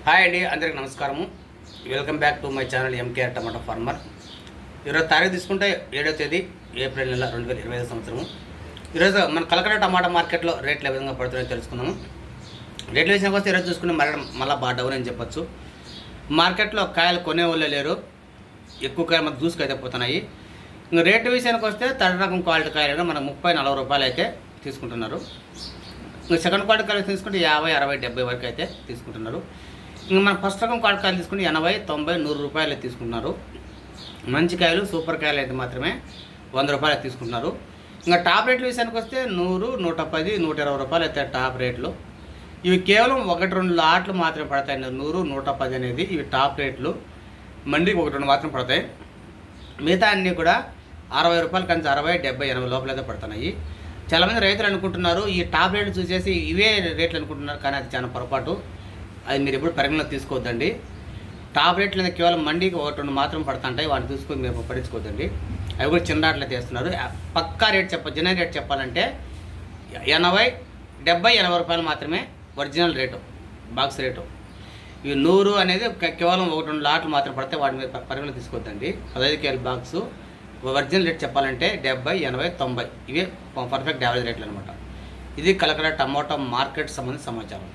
Hi అండి, అందరికి నమస్కారము. Welcome back to my channel MKR tomato farmer. ఈరోజు తారీఖు తీసుకుంటే 7వ తేదీ ఏప్రిల్ నెల 2025 సంవత్సరము. ఈరోజు మన కలకడ టమాటా మార్కెట్లో రేట్లు ఏ విధంగా పడుతున్నాయో తెలుసుకున్నాము. రేట్లు విషయానికి వస్తే ఈరోజు చూసుకుని మళ్ళీ బాగా డౌన్ అని చెప్పొచ్చు. మార్కెట్లో కాయలు కొనేవాళ్ళే లేరు, ఎక్కువ కాయలు మనకు దూసుకైతే పోతున్నాయి. ఇంకా రేటు విషయానికి వస్తే థర్డ్ రకం క్వాలిటీ కాయలు మనకు 30-40 రూపాయలు అయితే తీసుకుంటున్నారు. ఇంకా సెకండ్ క్వాలిటీ కాయలు తీసుకుంటే 50, 60, 70 వరకు అయితే తీసుకుంటున్నారు. ఇంకా మన ఫస్ట్ రకం క్వాలిటీ కాయలు తీసుకుంటే 80, 90, 100 రూపాయలు తీసుకుంటున్నారు. మంచి కాయలు సూపర్ కాయలు అయితే మాత్రమే 100 రూపాయలు తీసుకుంటున్నారు. ఇంకా టాప్ రేట్ల విషయానికి వస్తే 100, 110, 120 రూపాయలు అయితే టాప్ రేట్లు. ఇవి కేవలం 1-2 లాట్లు మాత్రమే పడతాయి. 100, 110 అనేది ఇవి టాప్ రేట్లు. మండికి 1-2 మాత్రం పడతాయి. మిగతా అన్నీ కూడా 60 రూపాయల కంచి 60, 70, 80 లోపలైతే పడుతున్నాయి. చాలామంది రైతులు అనుకుంటున్నారు ఈ టాప్ రేట్లు చూసేసి ఇవే రేట్లు అనుకుంటున్నారు, కానీ అది చాలా పొరపాటు. అది మీరు ఎప్పుడు పరిగణలో తీసుకోవద్దండి. టాప్ రేట్లు అనేది కేవలం మండికి 1-2 మాత్రం పడుతుంటాయి, వాటిని చూసుకొని మీరు పడించుకోవద్దండి. అవి కూడా చిన్న రేట్లు తీస్తున్నారు. పక్కా రేట్ జనరల్ రేట్ చెప్పాలంటే 80, 70, 80 రూపాయలు మాత్రమే ఒరిజినల్ రేటు, బాక్స్ రేటు. ఇవి 100 అనేది కేవలం 1-2 లాట్లు మాత్రం పడితే వాటి మీద పరిగణలో తీసుకోవద్దండి. 15 కేజీల బాక్సు ఒరిజినల్ రేట్ చెప్పాలంటే 70, 80, 90 ఇవే పర్ఫెక్ట్ యావరేజ్ రేట్లు అనమాట. ఇది కలకడ టమాటో మార్కెట్ సంబంధించిన సమాచారం.